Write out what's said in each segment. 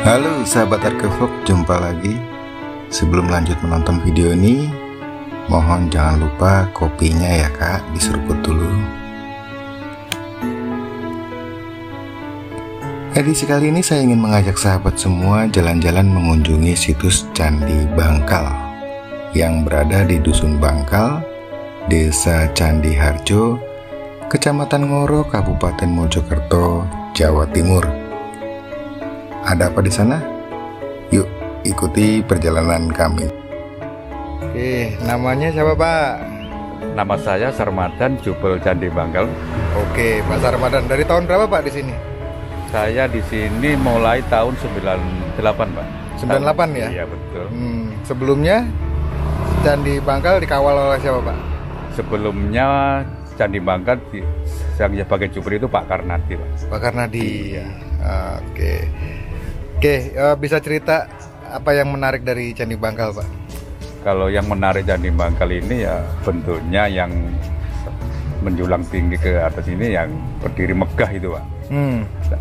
Halo sahabat Arkevlog, jumpa lagi. Sebelum lanjut menonton video ini, mohon jangan lupa kopinya ya kak, diseruput dulu. Edisi kali ini saya ingin mengajak sahabat semua jalan-jalan mengunjungi situs Candi Bangkal yang berada di Dusun Bangkal, Desa Candi Harjo, Kecamatan Ngoro, Kabupaten Mojokerto, Jawa Timur. Ada apa di sana? Yuk ikuti perjalanan kami. Oke, namanya siapa Pak? Nama saya Sarmadan Jubel Candi Bangkal. Oke, Pak Sarmadan. Dari tahun berapa Pak di sini? Saya di sini mulai tahun 98 Pak. 98 ya? Iya betul. Sebelumnya Candi Bangkal dikawal oleh siapa Pak? Sebelumnya Candi Bangkal yang sebagai jubel itu Pak Karnadi Pak. Pak Karnadi. Iya. Oke, bisa cerita apa yang menarik dari Candi Bangkal Pak? Kalau yang menarik Candi Bangkal ini ya bentuknya yang menjulang tinggi ke atas ini, yang berdiri megah itu Pak.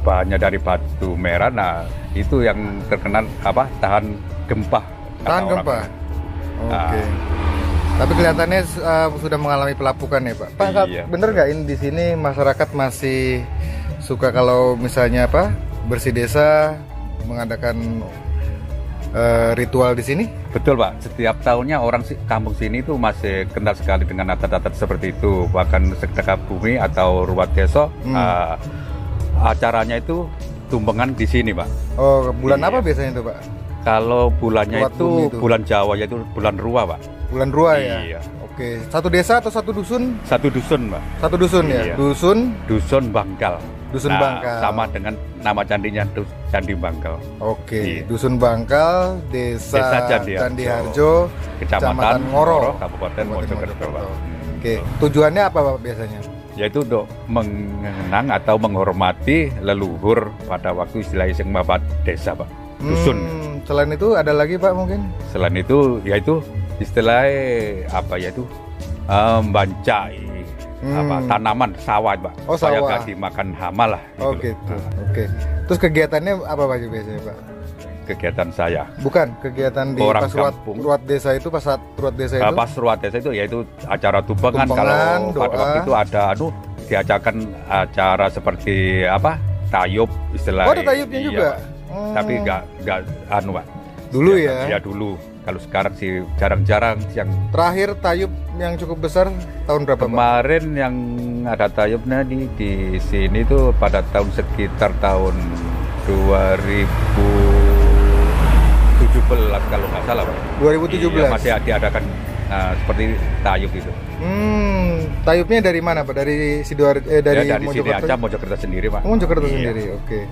Bahannya dari batu merah, nah itu yang terkenal tahan gempa. Tahan gempa. Oke. Tapi kelihatannya sudah mengalami pelapukan ya Pak. Pak, iya, bener nggak ini di sini masyarakat masih suka kalau misalnya bersih desa, mengadakan ritual di sini? Betul Pak, setiap tahunnya orang kampung sini itu masih kental sekali dengan adat-adat seperti itu. Bahkan sedekah bumi atau ruat desa, acaranya itu tumpengan di sini Pak. Oh, bulan apa biasanya itu Pak? Kalau bulannya itu bulan Jawa, yaitu bulan Rua Pak. Bulan Rua ya? Iya. Oke, satu desa atau satu dusun? Satu dusun Pak. Satu dusun ya? Iya. Dusun Bangkal. Dusun Bangkal. Sama dengan nama candinya Candi Bangkal. Oke, iya. Dusun Bangkal, Desa Candi Harjo, Kecamatan Ngoro, Kabupaten Mojokerto. Oke, tujuannya apa Pak biasanya? Yaitu untuk mengenang atau menghormati leluhur pada waktu istilahnya sing mabat desa Pak. Dusun. Selain itu ada lagi Pak mungkin? Selain itu yaitu istilahnya bancai. Tanaman sawah Pak, supaya gak dimakan hama lah gitu. Oke. Terus kegiatannya apa Pak biasanya Pak? Kegiatan saya bukan kegiatan di orang pas ruat desa itu, pas ruat desa itu? Pas ruat desa itu yaitu acara tumpengan. Kalau pada waktu itu ada diajarkan acara seperti tayub istilahnya. Oh, ada tayubnya juga? Tapi gak Pak dulu ya? Ya dulu. Kalau sekarang sih jarang-jarang. Yang terakhir tayub yang cukup besar tahun berapa kemarin Pak? Yang ada tayubnya di sini tuh pada tahun sekitar tahun 2017 kalau nggak salah Pak. 2017? Iya, masih diadakan seperti tayub itu. Tayubnya dari mana Pak? Dari Sidoarjo? Dari sini aja, Mojokerto sendiri Pak. Mojokerto sendiri, oke.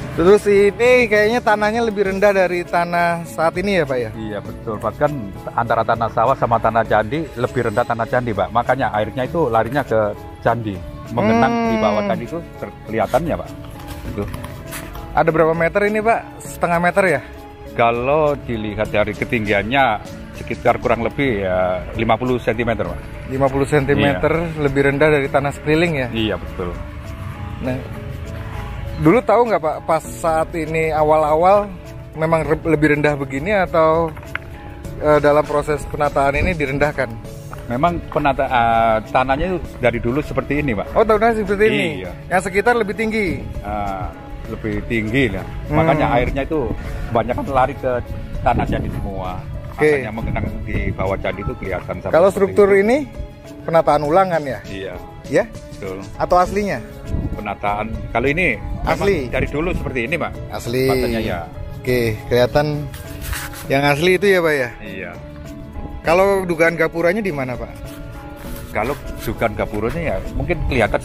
Terus ini kayaknya tanahnya lebih rendah dari tanah saat ini ya Pak ya? Iya betul Pak, kan antara tanah sawah sama tanah candi lebih rendah tanah candi Pak. Makanya airnya itu larinya ke candi, mengenang di bawah candi itu kelihatannya Pak. Itu. Ada berapa meter ini Pak? Setengah meter ya? Kalau dilihat dari ketinggiannya sekitar kurang lebih ya 50 cm Pak. 50 cm lebih rendah dari tanah sekeliling ya? Iya betul. Nah, dulu tahu nggak Pak, pas saat ini awal-awal memang lebih rendah begini atau dalam proses penataan ini direndahkan? Memang tanahnya itu dari dulu seperti ini Pak. Oh, tanahnya seperti ini? Iya. Yang sekitar lebih tinggi? Lebih tinggi lah. Makanya airnya itu banyak kan lari ke tanah candi semua. Makanya mengenang di bawah candi itu kelihatan. Kalau struktur ini penataan ulangan ya? Iya. Ya? Betul. Atau aslinya? Penataan. Kalau ini asli. Dari dulu seperti ini Pak. Asli. Katanya ya. Oke, kelihatan yang asli itu ya Pak ya? Iya. Kalau dugaan gapuranya di mana Pak? Kalau dugaan gapuranya ya mungkin kelihatan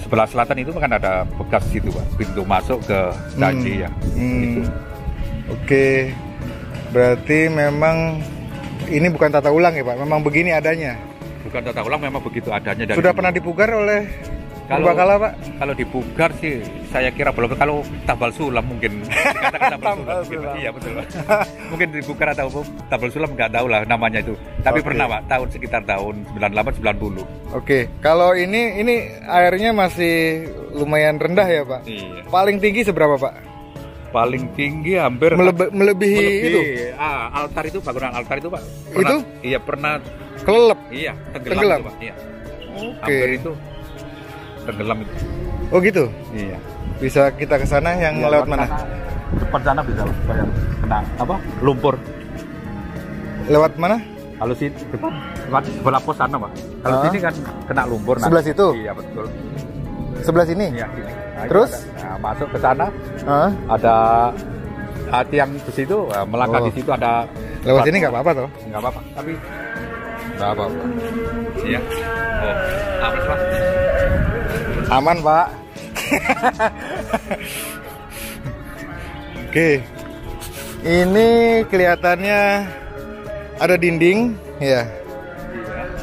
sebelah selatan itu kan ada bekas situ Pak, pintu masuk ke candi ya. Gitu. Oke. Berarti memang ini bukan tata ulang ya Pak? Memang begini adanya? Bukan tata ulang, memang begitu adanya. Sudah pernah dipugar oleh Purbakala Pak? Kalau dipugar sih saya kira belum. Kalau tabal sulam mungkin dikatakan tabal sulam. Iya betul Pak. Mungkin dipugar atau tabal sulam nggak tahu lah namanya itu. Tapi pernah Pak, sekitar tahun 98-90. Oke, kalau ini airnya masih lumayan rendah ya Pak. Iya. Paling tinggi seberapa Pak? Paling tinggi hampir Melebihi itu. Altar itu, bangunan altar itu Pak. Itu? Iya pernah. Kelelep. Iya, Tenggelam? tenggelam itu, Pak. Iya. Oke. Hampir itu tenggelam itu. Oh gitu. Iya. Bisa kita ke sana yang Iya, lewat mana? Depan sana bisa Pak. Kayak kena apa? Lumpur. Lewat mana? Kalau sini depan sebelah pos sana Pak. Kalau sini kan kena lumpur. Sebelah situ? Iya betul. Sebelah sini? Iya sini. Nah, terus masuk ke sana ada tiang besi itu, melangkah di situ ada. Lewat sini nggak apa-apa toh? Nggak apa-apa, tapi nggak apa-apa. Iya. Oh, aman Pak. Aman Pak. Oke. Ini kelihatannya ada dinding, ya.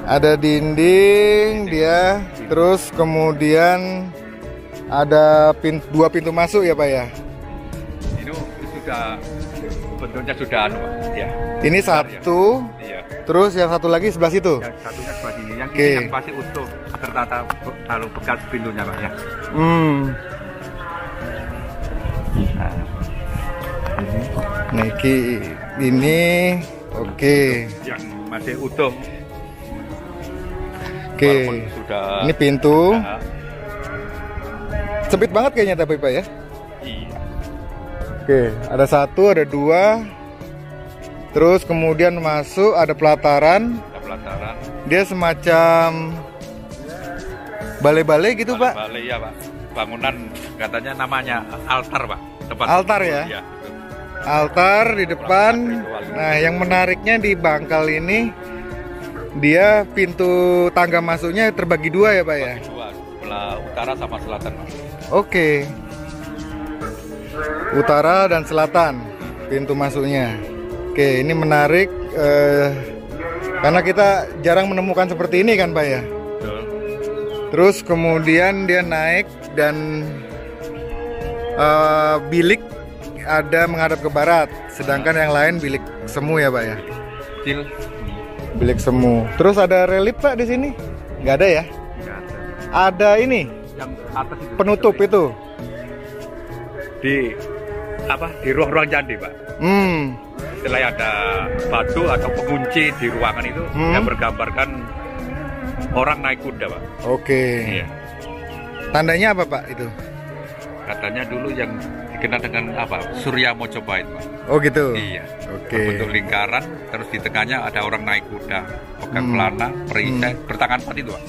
Ada dinding dia, terus kemudian ada dua pintu masuk ya Pak ya. Ini sudah bentuknya sudah ya. Ini satu, ya. Terus yang satu lagi sebelah situ. Yang satunya sebelah sini, yang ini yang masih utuh tertata lalu bekas pintunya Pak ya. Nah, ini oke. Yang masih utuh. Oke. Sudah. Ini pintu. Sempit banget kayaknya tapi Pak ya. Iya. Oke, ada satu, ada dua. Terus kemudian masuk ada pelataran. Ada pelataran. Dia semacam balai-balai gitu Pak. Balai ya Pak. Bangunan katanya namanya altar Pak. Tempat altar ya. Ya. Altar di depan. Nah, yang menariknya di Bangkal ini dia pintu tangga masuknya terbagi dua ya Pak ya. Dua, sebelah utara sama selatan Pak. Oke. Utara dan selatan pintu masuknya. Oke, ini menarik karena kita jarang menemukan seperti ini kan Pak ya. Betul. Terus kemudian dia naik dan bilik ada menghadap ke barat, sedangkan yang lain bilik semu ya Pak ya. Kecil. Bilik semu. Terus ada relief Pak di sini? Nggak ada ya? Nggak ada. Ada ini. Yang atas itu. Penutup itu. Di apa? Di ruang-ruang candi Pak. Setelah ada batu atau pengunci di ruangan itu yang bergambarkan orang naik kuda Pak. Oke. Iya. Tandanya apa Pak itu? Katanya dulu yang dikenal dengan apa? Surya Mojopahit Pak. Oh gitu. Iya. Oke. Bentuk lingkaran, terus di tengahnya ada orang naik kuda, pegang pelana, perisai, bertangan 4 itu Pak.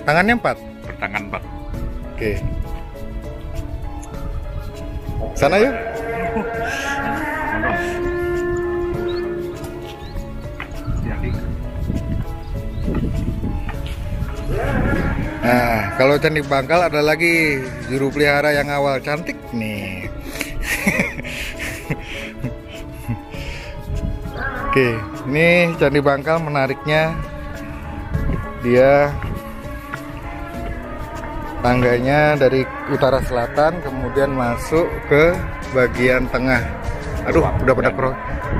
Tangannya 4? Bertangan 4. Oke. Sana yuk. Nah, kalau Candi Bangkal ada lagi juru pelihara yang awal cantik nih. Oke, ini Candi Bangkal menariknya dia tangganya dari utara selatan kemudian masuk ke bagian tengah. Aduh, udah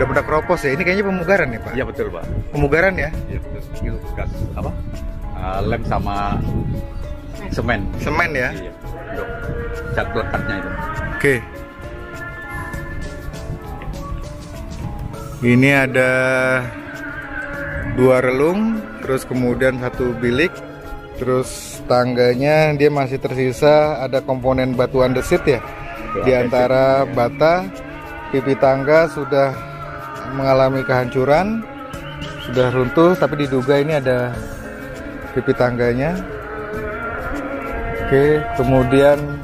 pada keropos ya. Ini kayaknya pemugaran ya Pak? Iya betul Pak. Pemugaran ya? Iya betul. Itu bekas apa? Lem sama semen. Semen ya? Iya. Untuk cat lekatnya itu. Oke. Ini ada 2 relung, terus kemudian 1 bilik, terus tangganya dia masih tersisa ada komponen batu andesit ya. Di antara bata, pipi tangga sudah mengalami kehancuran, sudah runtuh, tapi diduga ini ada pipi tangganya. Oke, kemudian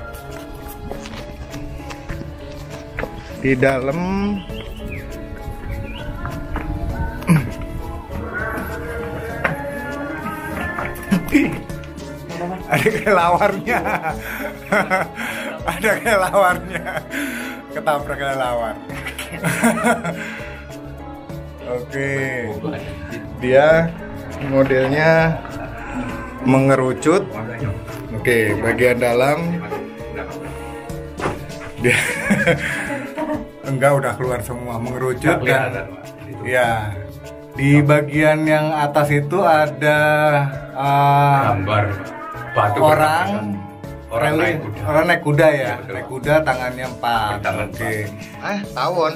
di dalam ada kelelawarnya. Ada kelelawarnya. Ketabrak kelelawar. Oke. Dia modelnya mengerucut. Oke, bagian dalam dia enggak udah keluar semua, mengerucut dan ya. Di bagian yang atas itu ada gambar batu orang Orang naik kuda ya. Naik kuda tangannya 4. Oke. Tawon.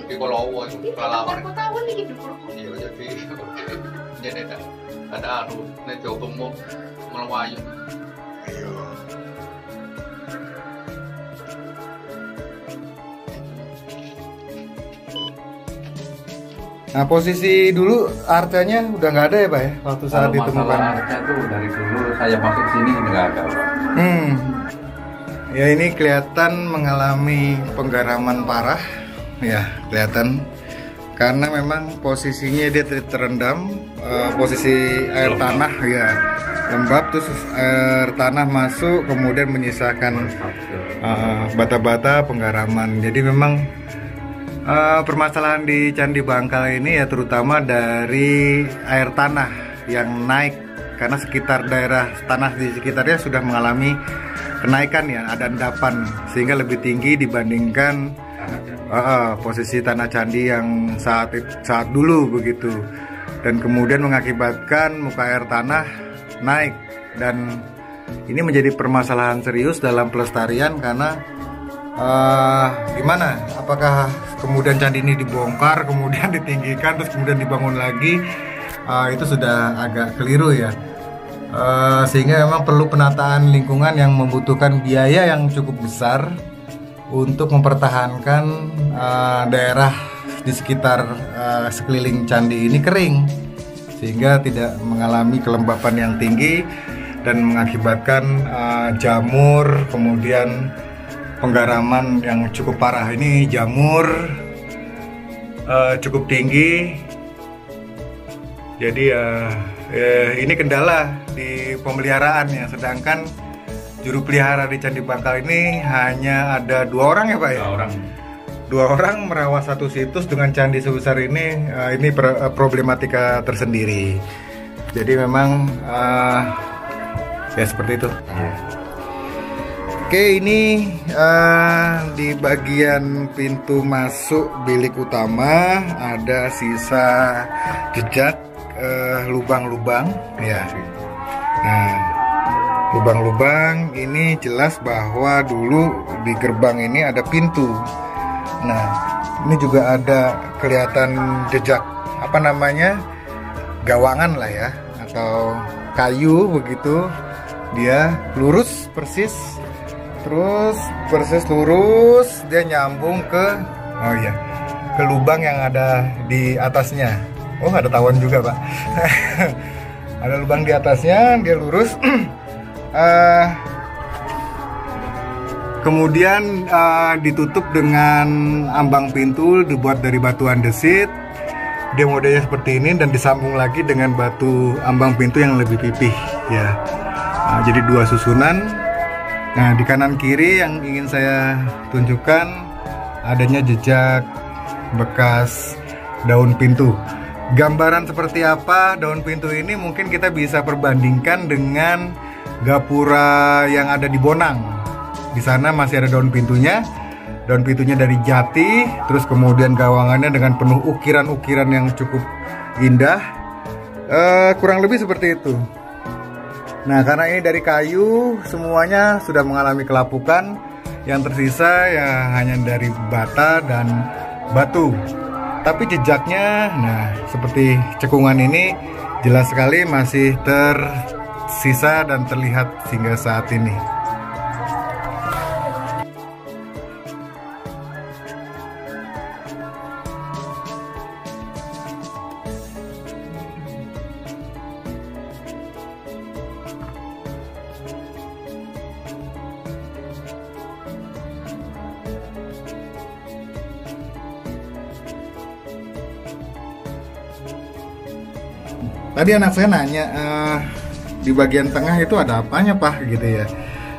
Piko lowo kelalawan. Tawon iki iya jadi ada nek coba mau melawayu. Ayo. Nah, posisi dulu arcanya udah nggak ada ya, Pak ya? Waktu saat ditemukan. Arca tuh dari dulu saya masuk sini nggak ada, Pak. Ya, ini kelihatan mengalami penggaraman parah, ya kelihatan. Karena memang posisinya dia terendam, posisi air tanah ya lembab, terus air tanah masuk, kemudian menyisakan bata-bata penggaraman. Jadi memang permasalahan di Candi Bangkal ini ya terutama dari air tanah yang naik, karena sekitar daerah tanah di sekitarnya sudah mengalami kenaikan ya, ada endapan sehingga lebih tinggi dibandingkan posisi tanah candi yang saat dulu begitu, dan kemudian mengakibatkan muka air tanah naik, dan ini menjadi permasalahan serius dalam pelestarian karena gimana? Apakah kemudian candi ini dibongkar, kemudian ditinggikan, terus kemudian dibangun lagi? Itu sudah agak keliru ya. Sehingga memang perlu penataan lingkungan yang membutuhkan biaya yang cukup besar untuk mempertahankan daerah di sekitar sekeliling candi ini kering, sehingga tidak mengalami kelembapan yang tinggi dan mengakibatkan jamur, kemudian penggaraman yang cukup parah. Ini jamur cukup tinggi, jadi ini kendala di pemeliharaan ya. Sedangkan juru pelihara di Candi Bangkal ini hanya ada 2 orang ya, Pak ya? 2 orang merawat satu situs dengan candi sebesar ini. Ini problematika tersendiri. Jadi memang ya seperti itu. Oke, ini di bagian pintu masuk bilik utama ada sisa jejak lubang-lubang ya. Nah, lubang-lubang ini jelas bahwa dulu di gerbang ini ada pintu. Nah, ini juga ada kelihatan jejak apa namanya, gawangan lah ya, atau kayu begitu. Dia lurus persis, terus persis lurus dia nyambung ke ke lubang yang ada di atasnya. Oh, ada tawon juga, Pak. Ada lubang di atasnya, dia lurus. Kemudian ditutup dengan ambang pintu dibuat dari batu andesit. Dia modelnya seperti ini dan disambung lagi dengan batu ambang pintu yang lebih pipih ya. Jadi 2 susunan. Nah, di kanan kiri yang ingin saya tunjukkan adanya jejak bekas daun pintu. Gambaran seperti apa daun pintu ini mungkin kita bisa perbandingkan dengan gapura yang ada di Bonang. Di sana masih ada daun pintunya. Daun pintunya dari jati, terus kemudian gawangannya dengan penuh ukiran-ukiran yang cukup indah. Kurang lebih seperti itu. Nah, karena ini dari kayu, semuanya sudah mengalami kelapukan. Yang tersisa ya hanya dari bata dan batu. Tapi jejaknya, nah seperti cekungan ini jelas sekali masih tersisa dan terlihat hingga saat ini. Tadi anak saya nanya di bagian tengah itu ada apanya, Pak, gitu ya.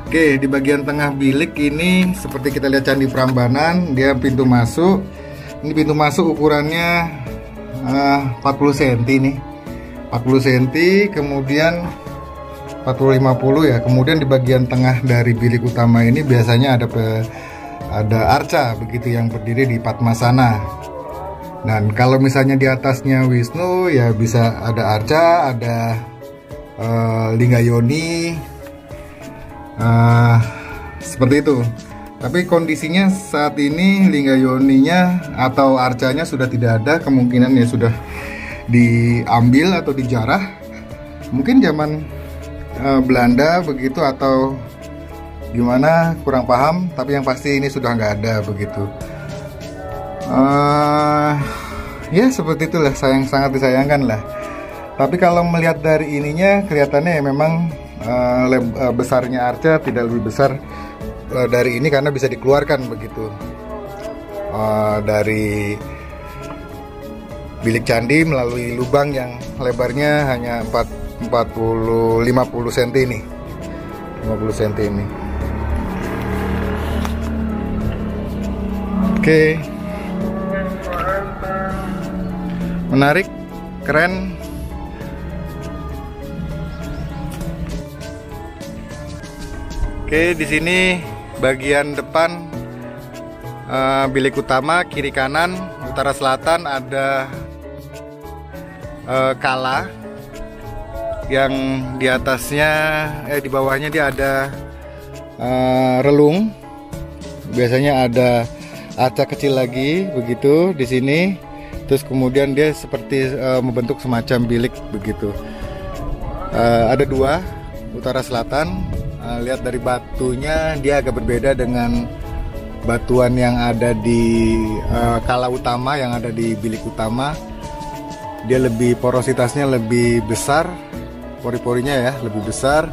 Oke, di bagian tengah bilik ini seperti kita lihat Candi Prambanan, dia pintu masuk. Ini pintu masuk ukurannya 40 cm nih. 40 cm, kemudian 40-50 ya. Kemudian di bagian tengah dari bilik utama ini biasanya ada arca begitu yang berdiri di Padmasana. Dan kalau misalnya di atasnya Wisnu ya bisa ada arca, ada Linggayoni, Seperti itu. Tapi kondisinya saat ini lingga yoninya atau arcanya sudah tidak ada, kemungkinan ya sudah diambil atau dijarah. Mungkin zaman Belanda begitu atau gimana, kurang paham. Tapi yang pasti ini sudah nggak ada begitu. Ya seperti itulah, sangat disayangkan lah. Tapi kalau melihat dari ininya kelihatannya ya memang besarnya arca tidak lebih besar dari ini karena bisa dikeluarkan begitu dari bilik candi melalui lubang yang lebarnya hanya 50 cm ini. 50 cm ini. Oke. Menarik, keren. Oke, di sini bagian depan bilik utama, kiri kanan, utara selatan ada kala yang di atasnya di bawahnya dia ada relung. Biasanya ada arca kecil lagi begitu di sini. Terus kemudian dia seperti membentuk semacam bilik begitu. Ada dua, utara selatan. Lihat dari batunya dia agak berbeda dengan batuan yang ada di kala utama, yang ada di bilik utama. Dia lebih, porositasnya lebih besar, pori-porinya ya lebih besar.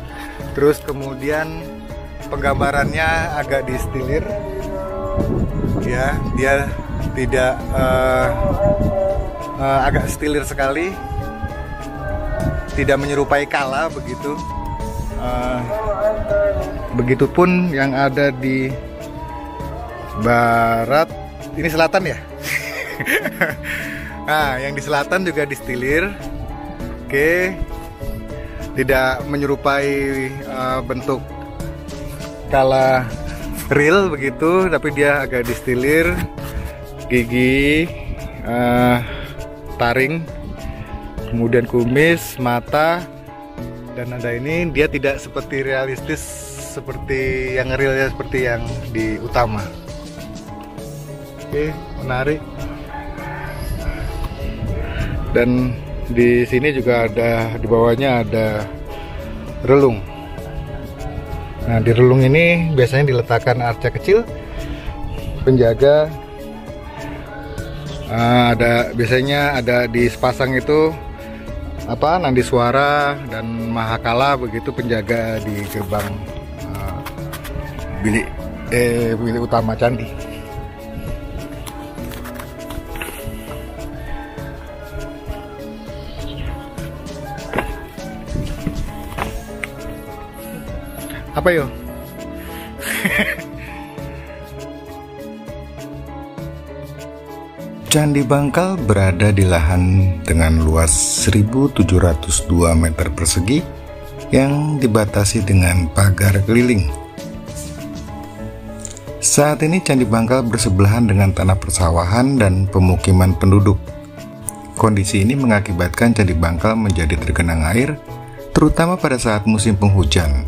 Terus kemudian penggambarannya agak distilir ya, dia tidak agak stilir sekali, tidak menyerupai kala begitu. Begitupun yang ada di barat, ini selatan ya. Nah, yang di selatan juga distilir. Oke, tidak menyerupai bentuk kala real begitu, tapi dia agak distilir. Gigi, taring, kemudian kumis, mata, dan ada ini. Dia tidak seperti realistis seperti yang realnya, seperti yang di utama. Oke, menarik. Dan di sini juga ada, di bawahnya ada relung. Nah, di relung ini biasanya diletakkan arca kecil penjaga. Biasanya ada di sepasang itu Nandi Swara dan Mahakala begitu, penjaga di gerbang bilik utama candi. Apa yo? Candi Bangkal berada di lahan dengan luas 1702 meter persegi yang dibatasi dengan pagar keliling. Saat ini Candi Bangkal bersebelahan dengan tanah persawahan dan pemukiman penduduk. Kondisi ini mengakibatkan Candi Bangkal menjadi tergenang air, terutama pada saat musim penghujan.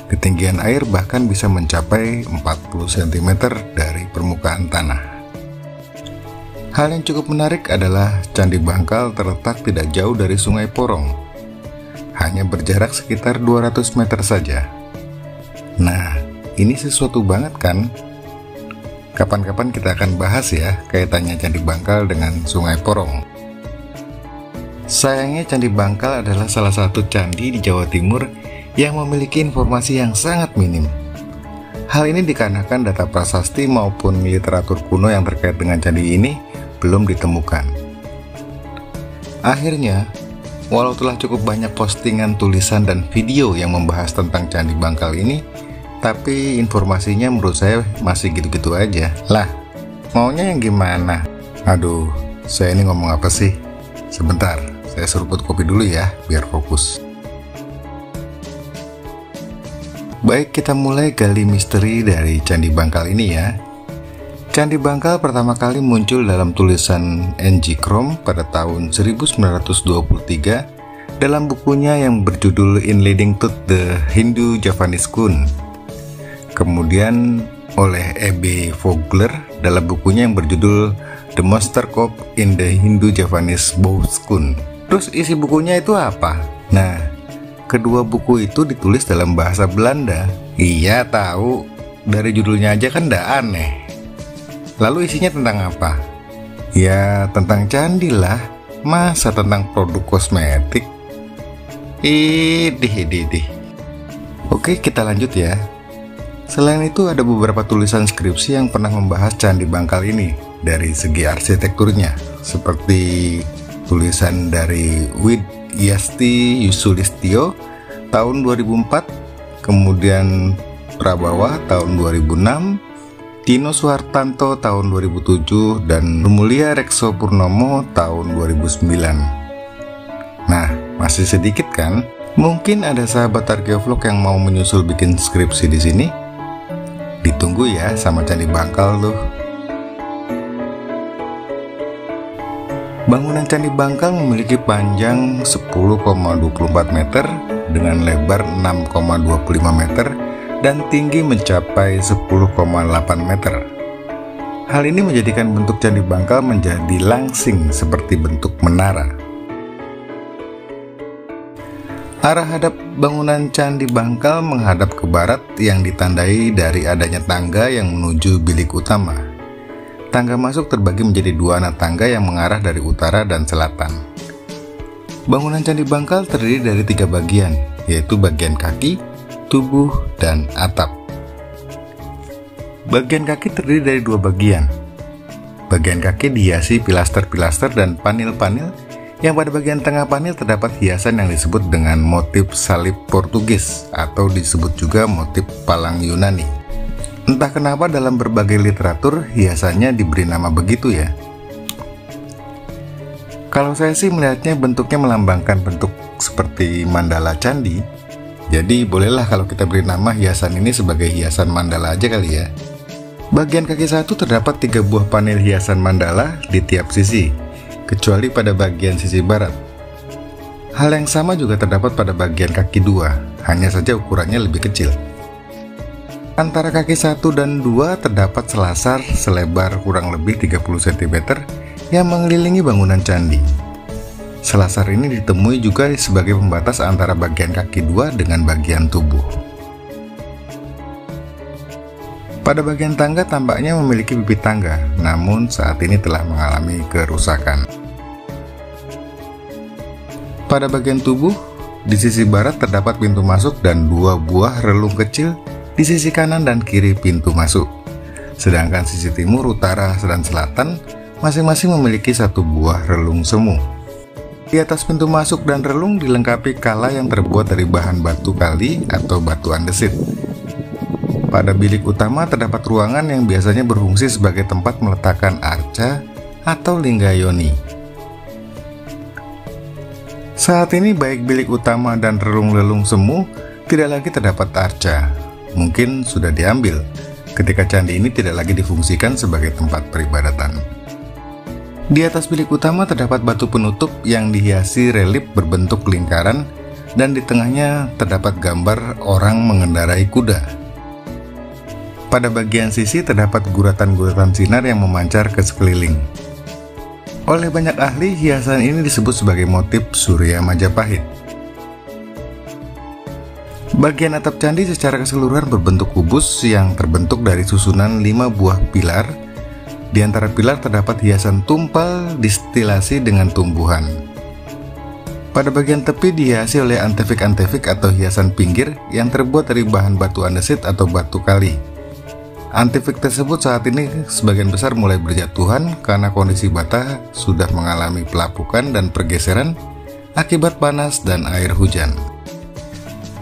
Ketinggian air bahkan bisa mencapai 40 cm dari permukaan tanah. Hal yang cukup menarik adalah Candi Bangkal terletak tidak jauh dari Sungai Porong, hanya berjarak sekitar 200 meter saja. Nah, ini sesuatu banget kan? Kapan-kapan kita akan bahas ya kaitannya Candi Bangkal dengan Sungai Porong. Sayangnya Candi Bangkal adalah salah satu candi di Jawa Timur yang memiliki informasi yang sangat minim. Hal ini dikarenakan data prasasti maupun literatur kuno yang terkait dengan candi ini belum ditemukan. Akhirnya, walau telah cukup banyak postingan tulisan dan video yang membahas tentang Candi Bangkal ini, tapi informasinya menurut saya masih gitu-gitu aja. Lah, maunya yang gimana? Aduh, saya ini ngomong apa sih? Sebentar, saya seruput kopi dulu ya, biar fokus. Baik, kita mulai gali misteri dari Candi Bangkal ini ya. Candi Bangkal pertama kali muncul dalam tulisan N.G. Krom pada tahun 1923 dalam bukunya yang berjudul In Leading to the Hindu-Javanese School. Kemudian oleh E.B. Vogler dalam bukunya yang berjudul The Monster Cove in the Hindu-Javanese Bow School. Terus isi bukunya itu apa? Nah, kedua buku itu ditulis dalam bahasa Belanda. Iya tahu, dari judulnya aja kan ndak aneh. Lalu isinya tentang apa? Ya tentang candi lah, masa tentang produk kosmetik? Idih. Oke, kita lanjut ya. Selain itu ada beberapa tulisan skripsi yang pernah membahas Candi Bangkal ini dari segi arsitekturnya, seperti tulisan dari Widyasti Sulistyo tahun 2004, kemudian Prabawa tahun 2006, Tino Suhartanto tahun 2007, dan Rumulia Rekso Purnomo tahun 2009. Nah, masih sedikit kan? Mungkin ada sahabat arkeolog yang mau menyusul bikin skripsi di sini. Ditunggu ya sama Candi Bangkal tuh. Bangunan Candi Bangkal memiliki panjang 10,24 meter dengan lebar 6,25 meter dan tinggi mencapai 10,8 meter. Hal ini menjadikan bentuk Candi Bangkal menjadi langsing seperti bentuk menara. Arah hadap bangunan Candi Bangkal menghadap ke barat yang ditandai dari adanya tangga yang menuju bilik utama. Tangga masuk terbagi menjadi dua anak tangga yang mengarah dari utara dan selatan. Bangunan Candi Bangkal terdiri dari 3 bagian, yaitu bagian kaki, tubuh, dan atap. Bagian kaki terdiri dari 2 bagian. Bagian kaki dihiasi pilaster-pilaster dan panel-panel, yang pada bagian tengah panel terdapat hiasan yang disebut dengan motif salib Portugis atau disebut juga motif palang Yunani. Entah kenapa dalam berbagai literatur hiasannya diberi nama begitu ya. Kalau saya sih melihatnya bentuknya melambangkan bentuk seperti mandala candi. Jadi bolehlah kalau kita beri nama hiasan ini sebagai hiasan mandala aja kali ya. Bagian kaki satu terdapat 3 buah panel hiasan mandala di tiap sisi, kecuali pada bagian sisi barat. Hal yang sama juga terdapat pada bagian kaki 2, hanya saja ukurannya lebih kecil. Antara kaki 1 dan 2 terdapat selasar selebar kurang lebih 30 cm yang mengelilingi bangunan candi. Selasar ini ditemui juga sebagai pembatas antara bagian kaki 2 dengan bagian tubuh. Pada bagian tangga tampaknya memiliki bibit tangga, namun saat ini telah mengalami kerusakan. Pada bagian tubuh, di sisi barat terdapat pintu masuk dan 2 buah relung kecil di sisi kanan dan kiri pintu masuk. Sedangkan sisi timur, utara, dan selatan masing-masing memiliki 1 buah relung semu. Di atas pintu masuk dan relung dilengkapi kala yang terbuat dari bahan batu kali atau batu andesit. Pada bilik utama terdapat ruangan yang biasanya berfungsi sebagai tempat meletakkan arca atau linggayoni. Saat ini baik bilik utama dan relung-relung semu tidak lagi terdapat arca. Mungkin sudah diambil ketika candi ini tidak lagi difungsikan sebagai tempat peribadatan. Di atas bilik utama terdapat batu penutup yang dihiasi relief berbentuk lingkaran dan di tengahnya terdapat gambar orang mengendarai kuda. Pada bagian sisi terdapat guratan-guratan sinar yang memancar ke sekeliling. Oleh banyak ahli, hiasan ini disebut sebagai motif Surya Majapahit. Bagian atap candi secara keseluruhan berbentuk kubus yang terbentuk dari susunan 5 buah pilar. Di antara pilar terdapat hiasan tumpal distilasi dengan tumbuhan. Pada bagian tepi dihiasi oleh antefik-antefik atau hiasan pinggir yang terbuat dari bahan batu andesit atau batu kali. Antefik tersebut saat ini sebagian besar mulai berjatuhan karena kondisi bata sudah mengalami pelapukan dan pergeseran akibat panas dan air hujan.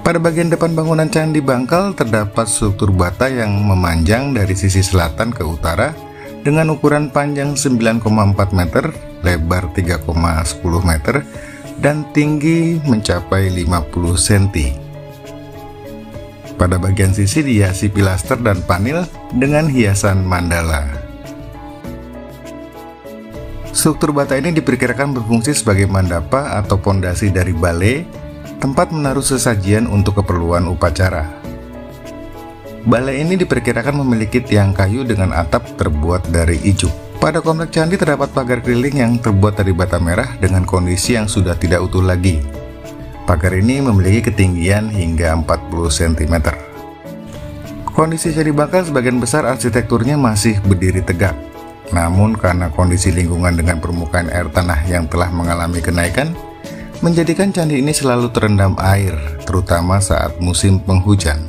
Pada bagian depan bangunan Candi Bangkal terdapat struktur bata yang memanjang dari sisi selatan ke utara dengan ukuran panjang 9,4 meter, lebar 3,10 meter, dan tinggi mencapai 50 cm. Pada bagian sisi dihiasi pilaster dan panel dengan hiasan mandala. Struktur bata ini diperkirakan berfungsi sebagai mandapa atau pondasi dari bale, tempat menaruh sesajian untuk keperluan upacara. Bale ini diperkirakan memiliki tiang kayu dengan atap terbuat dari ijuk. Pada komplek candi terdapat pagar keliling yang terbuat dari bata merah dengan kondisi yang sudah tidak utuh lagi. Pagar ini memiliki ketinggian hingga 40 cm. Kondisi Candi Bangkal sebagian besar arsitekturnya masih berdiri tegak. Namun karena kondisi lingkungan dengan permukaan air tanah yang telah mengalami kenaikan, menjadikan candi ini selalu terendam air, terutama saat musim penghujan.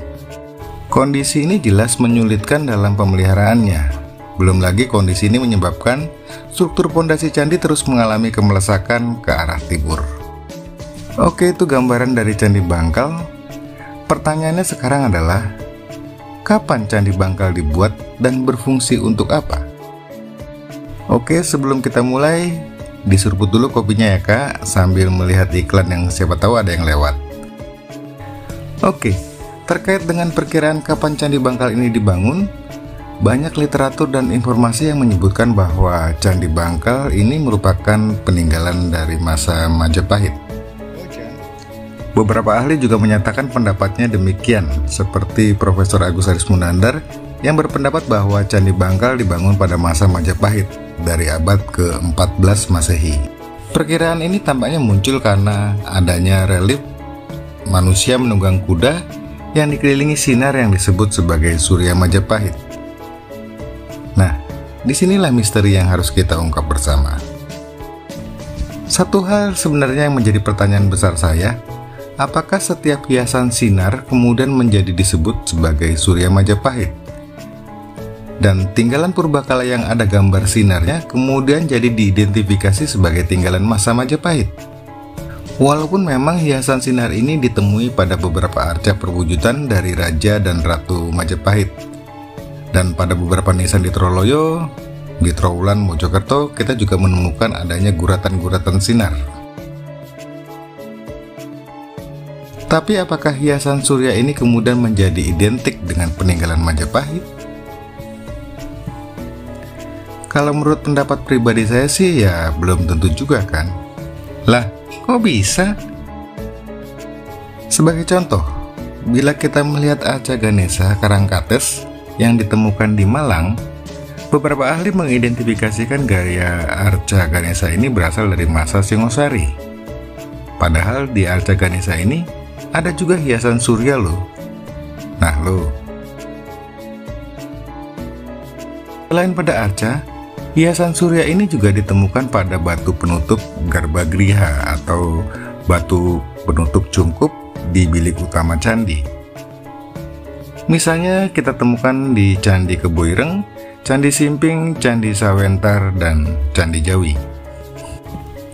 Kondisi ini jelas menyulitkan dalam pemeliharaannya. Belum lagi kondisi ini menyebabkan struktur pondasi candi terus mengalami kemelesakan ke arah timur. Oke, itu gambaran dari Candi Bangkal. Pertanyaannya sekarang adalah, kapan Candi Bangkal dibuat dan berfungsi untuk apa? Oke, sebelum kita mulai, diseruput dulu kopinya ya kak, sambil melihat iklan yang siapa tahu ada yang lewat. Oke, terkait dengan perkiraan kapan Candi Bangkal ini dibangun, banyak literatur dan informasi yang menyebutkan bahwa Candi Bangkal ini merupakan peninggalan dari masa Majapahit. Beberapa ahli juga menyatakan pendapatnya demikian, seperti Profesor Agus Harismunandar yang berpendapat bahwa Candi Bangkal dibangun pada masa Majapahit dari abad ke-14 Masehi. Perkiraan ini tampaknya muncul karena adanya relief manusia menunggang kuda yang dikelilingi sinar yang disebut sebagai Surya Majapahit. Nah, disinilah misteri yang harus kita ungkap bersama. Satu hal sebenarnya yang menjadi pertanyaan besar saya, apakah setiap hiasan sinar kemudian menjadi disebut sebagai Surya Majapahit? Dan tinggalan purbakala yang ada gambar sinarnya kemudian jadi diidentifikasi sebagai tinggalan masa Majapahit. Walaupun memang hiasan sinar ini ditemui pada beberapa arca perwujudan dari Raja dan Ratu Majapahit. Dan pada beberapa nisan di Troloyo, di Trowulan Mojokerto, kita juga menemukan adanya guratan-guratan sinar. Tapi apakah hiasan surya ini kemudian menjadi identik dengan peninggalan Majapahit? Kalau menurut pendapat pribadi saya sih ya belum tentu juga kan. Lah, kok bisa? Sebagai contoh, bila kita melihat arca Ganesha Karangkates yang ditemukan di Malang, beberapa ahli mengidentifikasikan gaya arca Ganesha ini berasal dari masa Singosari. Padahal di arca Ganesha ini ada juga hiasan surya loh. Nah loh. Selain pada arca, hiasan surya ini juga ditemukan pada batu penutup Garbagriha atau batu penutup cungkup di bilik utama candi. Misalnya kita temukan di Candi Kebo Ireng, Candi Simping, Candi Sawentar, dan Candi Jawi.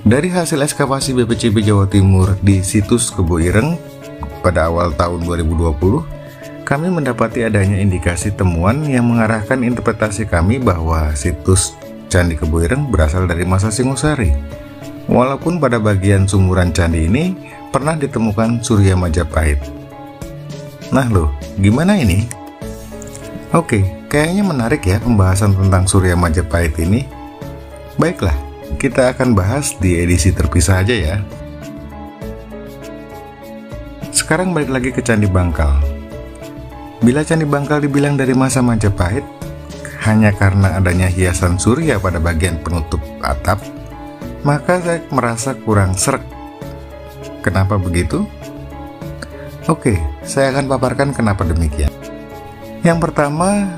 Dari hasil ekskavasi BPCB Jawa Timur di situs Kebo Ireng pada awal tahun 2020, kami mendapati adanya indikasi temuan yang mengarahkan interpretasi kami bahwa situs Candi Kebo Ireng berasal dari masa Singosari. Walaupun pada bagian sumuran candi ini pernah ditemukan Surya Majapahit. Nah loh, gimana ini? Oke, kayaknya menarik ya pembahasan tentang Surya Majapahit ini. Baiklah, kita akan bahas di edisi terpisah aja ya. Sekarang balik lagi ke Candi Bangkal. Bila Candi Bangkal dibilang dari masa Majapahit hanya karena adanya hiasan surya pada bagian penutup atap, maka saya merasa kurang sreg. Kenapa begitu? Oke, saya akan paparkan kenapa demikian. Yang pertama,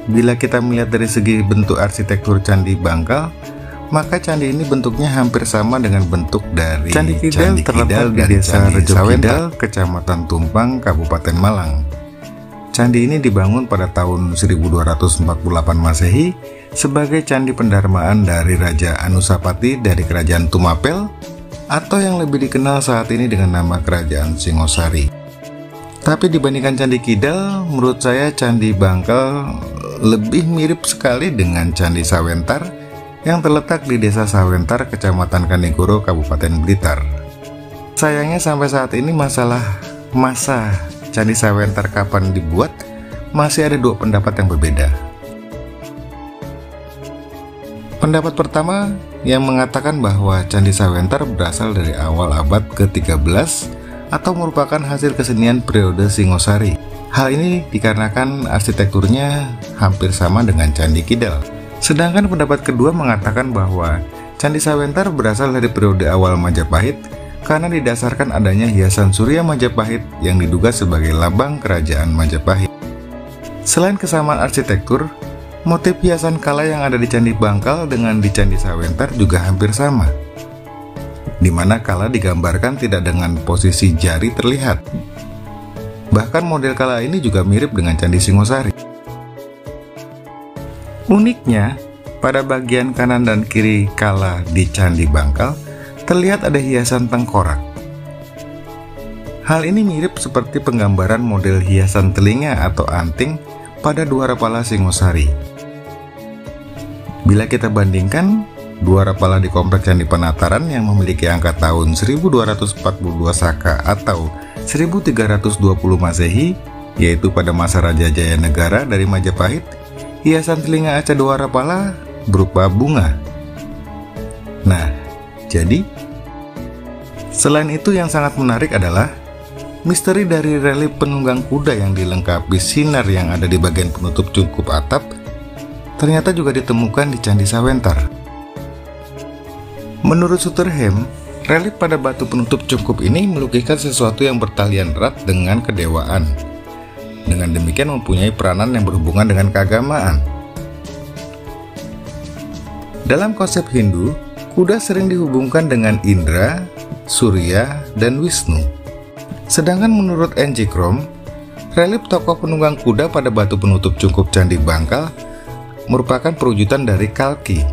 bila kita melihat dari segi bentuk arsitektur Candi Bangkal, maka candi ini bentuknya hampir sama dengan bentuk dari Candi Kidal terletak di desa Rejo Kidal, Kecamatan Tumpang, Kabupaten Malang. Candi ini dibangun pada tahun 1248 Masehi sebagai candi pendarmaan dari Raja Anusapati dari Kerajaan Tumapel, atau yang lebih dikenal saat ini dengan nama Kerajaan Singosari. Tapi dibandingkan Candi Kidal, menurut saya Candi Bangkal lebih mirip sekali dengan Candi Sawentar yang terletak di Desa Sawentar, Kecamatan Kanigoro, Kabupaten Blitar. Sayangnya sampai saat ini masa Candi Sawentar kapan dibuat masih ada dua pendapat yang berbeda. Pendapat pertama yang mengatakan bahwa Candi Sawenter berasal dari awal abad ke-13 atau merupakan hasil kesenian periode Singosari. Hal ini dikarenakan arsitekturnya hampir sama dengan Candi Kidal. Sedangkan pendapat kedua mengatakan bahwa Candi Sawenter berasal dari periode awal Majapahit karena didasarkan adanya hiasan Surya Majapahit yang diduga sebagai lambang kerajaan Majapahit. Selain kesamaan arsitektur, motif hiasan kala yang ada di Candi Bangkal dengan di Candi Sawenter juga hampir sama, di mana kala digambarkan tidak dengan posisi jari terlihat. Bahkan model kala ini juga mirip dengan Candi Singosari. Uniknya, pada bagian kanan dan kiri kala di Candi Bangkal terlihat ada hiasan tengkorak. Hal ini mirip seperti penggambaran model hiasan telinga atau anting pada Dwarapala Singosari. Bila kita bandingkan, Dwarapala di Kompleks Candi Penataran yang memiliki angka tahun 1242 Saka atau 1320 Masehi, yaitu pada masa Raja Jaya Negara dari Majapahit, hiasan telinga Aca Dwarapala berupa bunga. Nah, jadi selain itu yang sangat menarik adalah misteri dari relief penunggang kuda yang dilengkapi sinar yang ada di bagian penutup cungkup atap ternyata juga ditemukan di Candi Sawenter. Menurut Sutterheim, relief pada batu penutup cungkup ini melukiskan sesuatu yang bertalian erat dengan kedewaan. Dengan demikian mempunyai peranan yang berhubungan dengan keagamaan. Dalam konsep Hindu, kuda sering dihubungkan dengan Indra, Surya, dan Wisnu. Sedangkan menurut N.J. Krom, relief tokoh penunggang kuda pada batu penutup cungkup Candi Bangkal merupakan perwujudan dari Kalki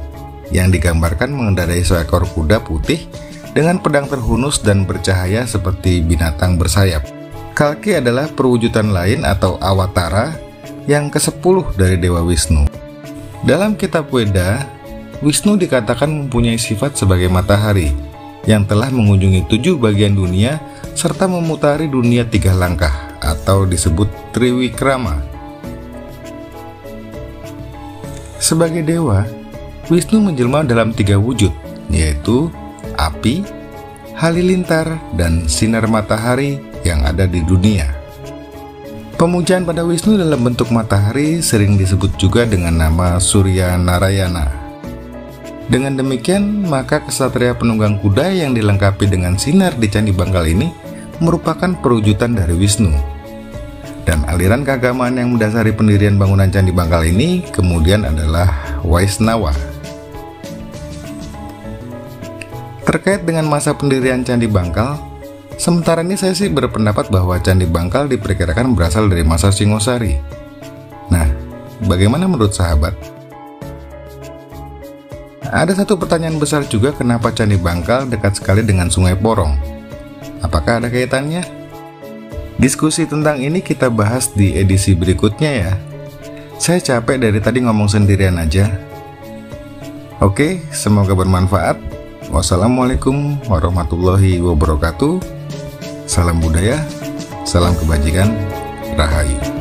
yang digambarkan mengendarai seekor kuda putih dengan pedang terhunus dan bercahaya seperti binatang bersayap. Kalki adalah perwujudan lain atau awatara yang ke-10 dari Dewa Wisnu. Dalam kitab Weda, Wisnu dikatakan mempunyai sifat sebagai matahari yang telah mengunjungi 7 bagian dunia serta memutari dunia 3 langkah atau disebut Triwikrama. Sebagai dewa, Wisnu menjelma dalam 3 wujud, yaitu api, halilintar, dan sinar matahari yang ada di dunia. Pemujaan pada Wisnu dalam bentuk matahari sering disebut juga dengan nama Surya Narayana. Dengan demikian, maka kesatria penunggang kuda yang dilengkapi dengan sinar di Candi Bangkal ini merupakan perwujudan dari Wisnu. Dan aliran keagamaan yang mendasari pendirian bangunan Candi Bangkal ini kemudian adalah Waisnawa. Terkait dengan masa pendirian Candi Bangkal, sementara ini saya sih berpendapat bahwa Candi Bangkal diperkirakan berasal dari masa Singosari. Nah, bagaimana menurut sahabat? Ada satu pertanyaan besar juga, kenapa Candi Bangkal dekat sekali dengan Sungai Porong? Apakah ada kaitannya? Diskusi tentang ini kita bahas di edisi berikutnya ya. Saya capek dari tadi ngomong sendirian aja. Oke, semoga bermanfaat. Wassalamualaikum warahmatullahi wabarakatuh. Salam budaya, salam kebajikan, rahayu.